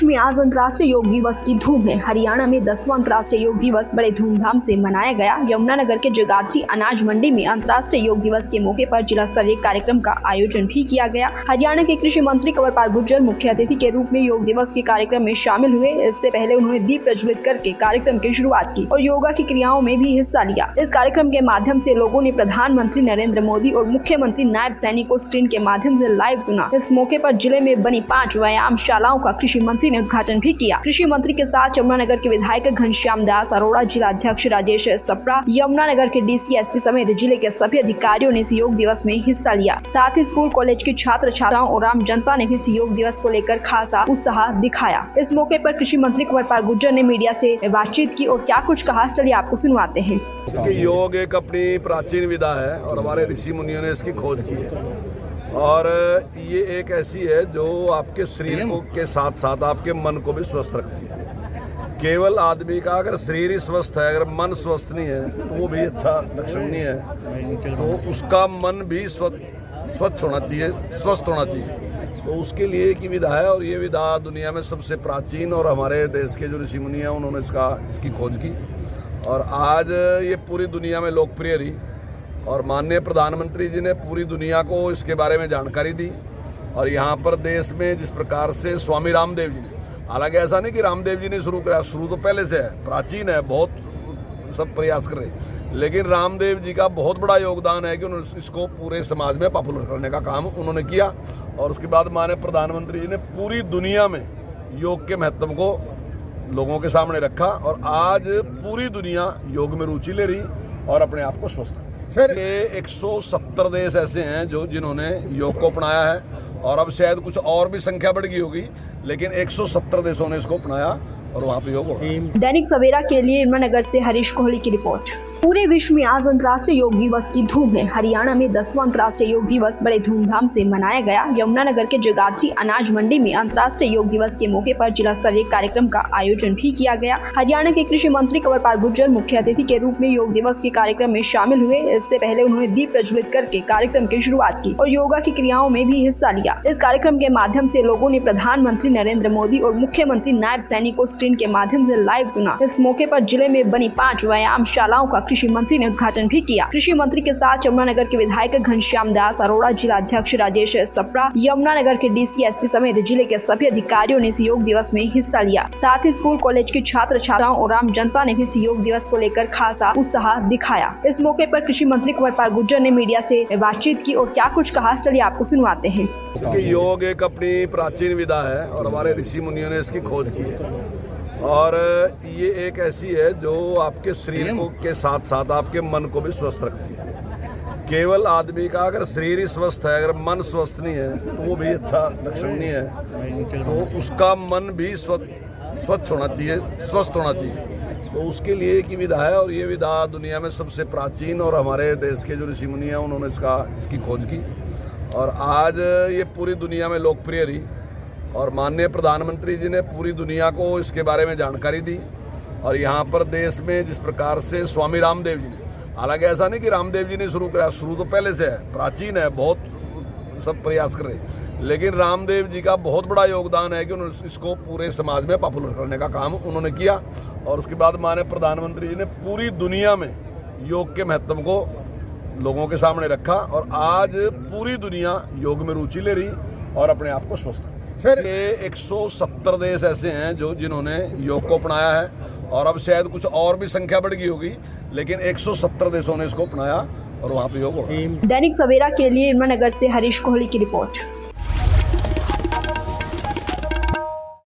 विश्व में आज अंतर्राष्ट्रीय योग दिवस की धूम है। हरियाणा में 10वां अंतर्राष्ट्रीय योग दिवस बड़े धूमधाम से मनाया गया। यमुनानगर के जगाधरी अनाज मंडी में अंतर्राष्ट्रीय योग दिवस के मौके पर जिला स्तरीय कार्यक्रम का आयोजन भी किया गया। हरियाणा के कृषि मंत्री कंवरपाल गुर्जर मुख्य अतिथि के रूप में योग दिवस के कार्यक्रम में शामिल हुए। इससे पहले उन्होंने दीप प्रज्वलित करके कार्यक्रम की शुरुआत की और योगा की क्रियाओं में भी हिस्सा लिया। इस कार्यक्रम के माध्यम से लोगों ने प्रधानमंत्री नरेंद्र मोदी और मुख्यमंत्री नायब सैनी को स्क्रीन के माध्यम से लाइव सुना। इस मौके पर जिले में बनी 5 व्यायामशालाओं का कृषि मंत्री ने उद्घाटन भी किया। कृषि मंत्री के साथ यमुनानगर के विधायक घनश्याम दास अरोड़ा, जिला अध्यक्ष राजेश सप्रा, यमुनानगर के डीसी, एसपी समेत जिले के सभी अधिकारियों ने इस योग दिवस में हिस्सा लिया। साथ ही स्कूल कॉलेज के छात्र छात्राओं और आम जनता ने भी इस योग दिवस को लेकर खासा उत्साह दिखाया। इस मौके पर कृषि मंत्री कंवरपाल गुर्जर ने मीडिया से बातचीत की और क्या कुछ कहा, चलिए आपको सुनवाते हैं। योग एक अपनी प्राचीन विधा है और हमारे ऋषि मुनियों ने इसकी खोज की है और ये एक ऐसी है जो आपके शरीर को के साथ साथ आपके मन को भी स्वस्थ रखती है। केवल आदमी का अगर शरीर ही स्वस्थ है, अगर मन स्वस्थ नहीं है तो वो भी अच्छा लक्षण नहीं है। तो उसका मन भी स्वच्छ होना चाहिए, स्वस्थ होना चाहिए। तो उसके लिए एक विधा है और ये विधा दुनिया में सबसे प्राचीन और हमारे देश के जो ऋषि मुनि हैं उन्होंने इसकी खोज की और आज ये पूरी दुनिया में लोकप्रिय रही और माननीय प्रधानमंत्री जी ने पूरी दुनिया को इसके बारे में जानकारी दी। और यहाँ पर देश में जिस प्रकार से स्वामी रामदेव जी ने, हालांकि ऐसा नहीं कि रामदेव जी ने शुरू किया, शुरू तो पहले से है, प्राचीन है, बहुत सब प्रयास कर रहे, लेकिन रामदेव जी का बहुत बड़ा योगदान है कि उन्होंने इसको पूरे समाज में पॉपुलर करने का काम उन्होंने किया। और उसके बाद माननीय प्रधानमंत्री जी ने पूरी दुनिया में योग के महत्व को लोगों के सामने रखा और आज पूरी दुनिया योग में रुचि ले रही और अपने आप को स्वस्थ। सर, ये 170 देश ऐसे हैं जिन्होंने योग को अपनाया है और अब शायद कुछ और भी संख्या बढ़ गई होगी, लेकिन 170 देशों ने इसको अपनाया और वहाँ पे योग हो रहा है। दैनिक सवेरा के लिए यमुनानगर से हरीश कोहली की रिपोर्ट। पूरे विश्व में आज अंतर्राष्ट्रीय योग दिवस की धूम है। हरियाणा में 10वां अंतर्राष्ट्रीय योग दिवस बड़े धूमधाम से मनाया गया। यमुनानगर के जगाधरी अनाज मंडी में अंतर्राष्ट्रीय योग दिवस के मौके पर जिला स्तरीय कार्यक्रम का आयोजन भी किया गया। हरियाणा के कृषि मंत्री कंवरपाल गुर्जर मुख्य अतिथि के रूप में योग दिवस के कार्यक्रम में शामिल हुए। इससे पहले उन्होंने दीप प्रज्वलित करके कार्यक्रम की शुरुआत की और योगा की क्रियाओं में भी हिस्सा लिया। इस कार्यक्रम के माध्यम से लोगों ने प्रधानमंत्री नरेंद्र मोदी और मुख्यमंत्री नायब सैनी को स्क्रीन के माध्यम से लाइव सुना। इस मौके पर जिले में बनी 5 व्यायामशालाओं का कृषि मंत्री ने उद्घाटन भी किया। कृषि मंत्री के साथ यमुनानगर के विधायक घनश्याम दास अरोड़ा, जिला अध्यक्ष राजेश सप्रा, यमुनानगर के डीसी, एसपी समेत जिले के सभी अधिकारियों ने इस योग दिवस में हिस्सा लिया। साथ ही स्कूल कॉलेज के छात्र छात्राओं और आम जनता ने भी इस योग दिवस को लेकर खासा उत्साह दिखाया। इस मौके पर कृषि मंत्री कंवरपाल गुर्जर ने मीडिया से बातचीत की और क्या कुछ कहा, चलिए आपको सुनवाते हैं। योग एक अपनी प्राचीन विधा है और हमारे ऋषि मुनियों ने इसकी खोज की है और ये एक ऐसी है जो आपके शरीर को के साथ साथ आपके मन को भी स्वस्थ रखती है। केवल आदमी का अगर शरीर ही स्वस्थ है, अगर मन स्वस्थ नहीं है तो वो भी अच्छा लक्षण नहीं है। तो उसका मन भी स्वच्छ होना चाहिए, स्वस्थ होना चाहिए। तो उसके लिए एक विधा है और ये विधा दुनिया में सबसे प्राचीन और हमारे देश के जो ऋषि मुनि हैं उन्होंने इसकी खोज की और आज ये पूरी दुनिया में लोकप्रिय रही और माननीय प्रधानमंत्री जी ने पूरी दुनिया को इसके बारे में जानकारी दी। और यहाँ पर देश में जिस प्रकार से स्वामी रामदेव जी ने, हालांकि ऐसा नहीं कि रामदेव जी ने शुरू किया, शुरू तो पहले से है, प्राचीन है, बहुत सब प्रयास कर रहे, लेकिन रामदेव जी का बहुत बड़ा योगदान है कि उन्होंने इसको पूरे समाज में पॉपुलर करने का काम उन्होंने किया। और उसके बाद माननीय प्रधानमंत्री जी ने पूरी दुनिया में योग के महत्व को लोगों के सामने रखा और आज पूरी दुनिया योग में रुचि ले रही और अपने आप को स्वस्थ। सर, ये 170 देश ऐसे हैं जिन्होंने योग को अपनाया है और अब शायद कुछ और भी संख्या बढ़ गई होगी, लेकिन 170 देशों ने इसको अपनाया और वहाँ पे योग हो रहा है। दैनिक सवेरा के लिए यमुनानगर से हरीश कोहली की रिपोर्ट।